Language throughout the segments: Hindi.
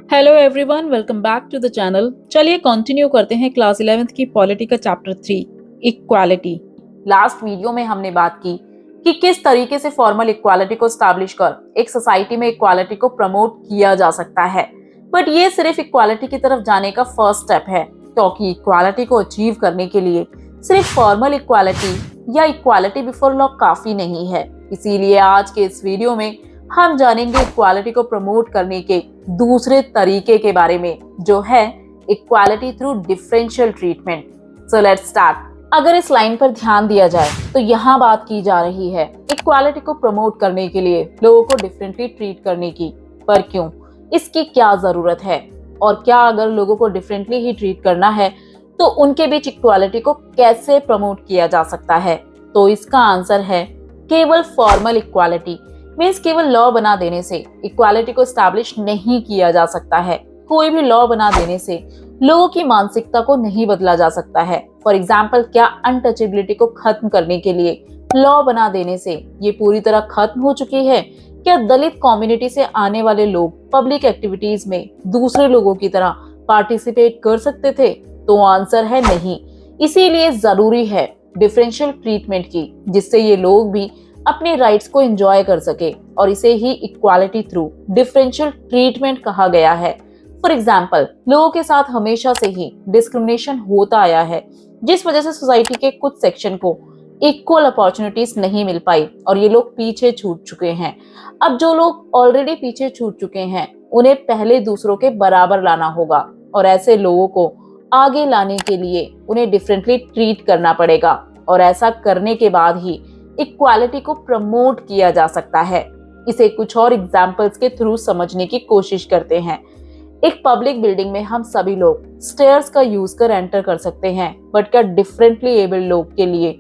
Hello everyone, welcome back to the channel. चलिए कंटिन्यू करते हैं क्लास 11th की पॉलिटी का चैप्टर 3 इक्वालिटी। लास्ट वीडियो में हमने बात की कि किस तरीके से फॉर्मल इक्वालिटी को स्टैब्लिश कर एक सोसाइटी में इक्वालिटी को प्रमोट किया जा सकता है। बट ये सिर्फ इक्वालिटी की तरफ जाने का फर्स्ट स्टेप है, क्योंकि इक्वालिटी को अचीव करने के लिए सिर्फ फॉर्मल इक्वालिटी या इक्वालिटी बिफोर लॉ काफी नहीं है। इसीलिए आज के इस वीडियो में हम जानेंगे इक्वालिटी को प्रमोट करने के दूसरे तरीके के बारे में, जो है equality through differential treatment. So let's start. अगर इस लाइन पर ध्यान दिया जाए तो यहाँ बात की जा रही है इक्वालिटी को प्रमोट करने के लिए लोगों को डिफरेंटली ट्रीट करने की। पर क्यों? इसकी क्या जरूरत है? और क्या अगर लोगों को डिफरेंटली ही ट्रीट करना है तो उनके बीच इक्वालिटी को कैसे प्रमोट किया जा सकता है? तो इसका आंसर है केवल फॉर्मल इक्वालिटी। मीन्स केवल लॉ बना देने से इक्वालिटी को स्टैब्लिश नहीं किया जा सकता है। कोई भी लॉ बना देने से लोगों की मानसिकता को नहीं बदला जा सकता है। फॉर एग्जाम्पल, क्या अनटचेबिलिटी को खत्म करने के लिए लॉ बना देने से ये पूरी तरह खत्म हो चुकी है? क्या दलित कम्युनिटी से आने वाले लोग पब्लिक एक्टिविटीज में दूसरे लोगों की तरह पार्टिसिपेट कर सकते थे? तो आंसर है नहीं। इसीलिए जरूरी है डिफरेंशियल ट्रीटमेंट की, जिससे ये लोग भी अपने राइट्स को एंजॉय कर सके, और इसे ही इक्वालिटी थ्रू डिफरेंशियल ट्रीटमेंट कहा गया है। फॉर एग्जाम्पल, लोगों के साथ हमेशा से ही डिस्क्रिमिनेशन होता आया है, जिस वजह से सोसाइटी के कुछ सेक्शन को इक्वल अपॉर्चुनिटीज नहीं मिल पाई और ये लोग पीछे छूट चुके हैं। अब जो लोग ऑलरेडी पीछे छूट चुके हैं उन्हें पहले दूसरों के बराबर लाना होगा, और ऐसे लोगों को आगे लाने के लिए उन्हें डिफरेंटली ट्रीट करना पड़ेगा, और ऐसा करने के बाद ही इक्वालिटी को प्रमोट किया जा सकता है। इसे कुछ और एग्जाम्पल्स के थ्रू समझने की कोशिश करते हैं। एक पब्लिक बिल्डिंग में हम सभी लोग स्टेयर्स का यूज कर एंटर कर सकते हैं, बट क्या डिफरेंटली एबल्ड लोग के लिए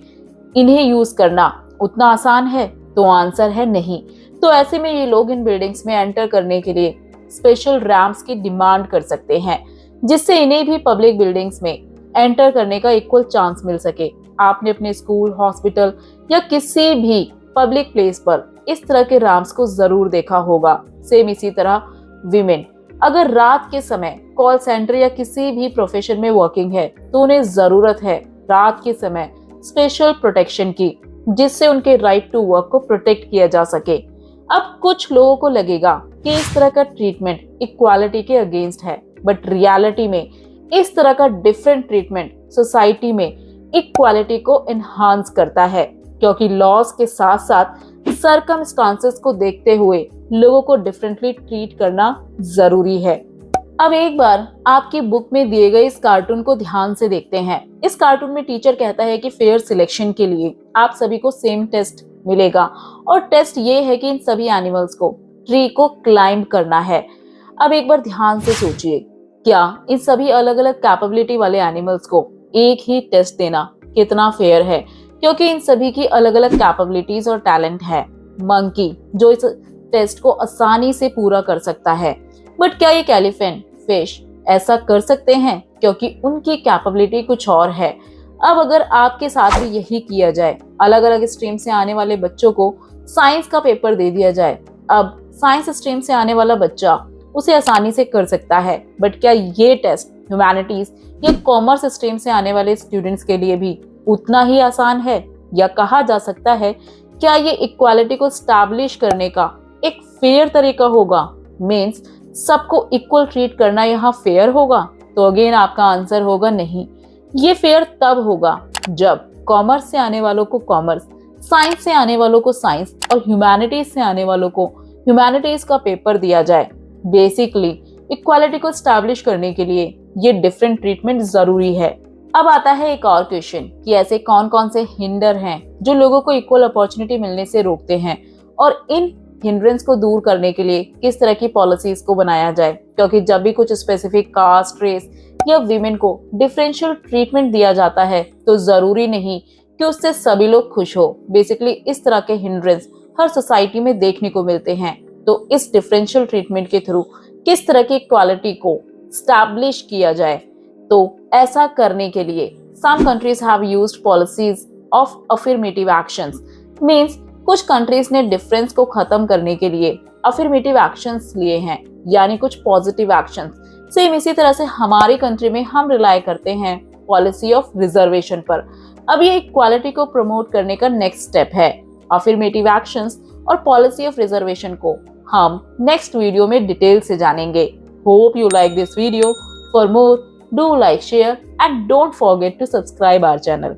इन्हें यूज करना उतना आसान है? तो आंसर है नहीं। तो ऐसे में ये लोग इन बिल्डिंग्स में एंटर करने के लिए स्पेशल रैंप्स की डिमांड कर सकते हैं, जिससे इन्हें भी पब्लिक बिल्डिंग्स में एंटर करने का इक्वल चांस मिल सके। आपने अपने स्कूल, हॉस्पिटल या किसी भी पब्लिक प्लेस पर इस तरह के रैंप्स को जरूर देखा होगा। सेम इसी तरह विमेन अगर रात के समय कॉल सेंटर या किसी भी प्रोफेशन में वर्किंग है तो उन्हें जरूरत है रात के समय स्पेशल प्रोटेक्शन की, जिससे उनके राइट टू वर्क को प्रोटेक्ट किया जा सके। अब कुछ लोगों को लगेगा कि इस तरह का ट्रीटमेंट इक्वालिटी के अगेंस्ट है, बट रियलिटी में इस तरह का डिफरेंट ट्रीटमेंट सोसाइटी में इक्वालिटी को एनहांस करता है, क्योंकि लॉज के साथ साथ सर्कमस्टांसेस को देखते हुए लोगों को डिफरेंटली ट्रीट करना जरूरी है। अब एक बार आपकी बुक में दिए गए इस कार्टून को ध्यान से देखते हैं। इस कार्टून में टीचर कहता है कि फेयर सिलेक्शन के लिए आप सभी को सेम टेस्ट मिलेगा, और टेस्ट ये है कि इन सभी एनिमल्स को ट्री को क्लाइंब करना है। अब एक बार ध्यान से सोचिए, क्या इन सभी अलग अलग कैपेबिलिटी वाले एनिमल्स को एक ही टेस्ट देना कितना फेयर है? क्योंकि इन सभी की अलग अलग कैपेबिलिटीज और टैलेंट है। मंकी जो इस टेस्ट को आसानी से पूरा कर सकता है, बट क्या एक एलिफेंट, फिश ऐसा कर सकते हैं? क्योंकि उनकी कैपेबिलिटी कुछ और है। अब अगर आपके साथ भी यही किया जाए, अलग अलग स्ट्रीम से आने वाले बच्चों को साइंस का पेपर दे दिया जाए, अब साइंस स्ट्रीम से आने वाला बच्चा उसे आसानी से कर सकता है, बट क्या ये टेस्ट ह्यूमैनिटीज या कॉमर्स स्ट्रीम से आने वाले स्टूडेंट्स के लिए भी उतना ही आसान है? या कहा जा सकता है, क्या ये इक्वालिटी को स्टैब्लिश करने का एक फेयर तरीका होगा? मीन्स सबको इक्वल ट्रीट करना यहाँ फेयर होगा? तो अगेन आपका आंसर होगा नहीं। ये फेयर तब होगा जब कॉमर्स से आने वालों को कॉमर्स, साइंस से आने वालों को साइंस और ह्यूमैनिटीज से आने वालों को ह्यूमैनिटीज का पेपर दिया जाए। बेसिकली इक्वालिटी को स्टैब्लिश करने के लिए ये डिफरेंट ट्रीटमेंट जरूरी है। अब आता है एक और क्वेश्चन कि ऐसे कौन कौन से हिंडर हैं जो लोगों को इक्वल अपॉर्चुनिटी मिलने से रोकते हैं, और इन हिंड्रेंस को दूर करने के लिए किस तरह की पॉलिसीज को बनाया जाए? क्योंकि जब भी कुछ स्पेसिफिक कास्ट, रेस या वीमेन को डिफरेंशियल ट्रीटमेंट दिया जाता है तो जरूरी नहीं कि उससे सभी लोग खुश हो। बेसिकली इस तरह के हिंड्रेंस हर सोसाइटी में देखने को मिलते हैं। तो इस डिफरेंशियल ट्रीटमेंट के थ्रू किस तरह की इक्वालिटी को स्टैब्लिश किया जाए? तो ऐसा करने के लिए some countries have used policies of affirmative actions, means कुछ कंट्रीज ने डिफरेंस को खत्म करने के लिए अफर्मेटिव एक्शंस लिए हैं, यानी कुछ पॉजिटिव एक्शंस। सेम इसी तरह से हमारी कंट्री में हम रिलाय करते हैं पॉलिसी ऑफ रिजर्वेशन पर। अब ये इक्वालिटी को प्रमोट करने का नेक्स्ट स्टेप है। अफर्मेटिव एक्शंस और पॉलिसी ऑफ रिजर्वेशन को हम नेक्स्ट वीडियो में डिटेल से जानेंगे। Hope you like this video. For more, do like, share and don't forget to subscribe our channel.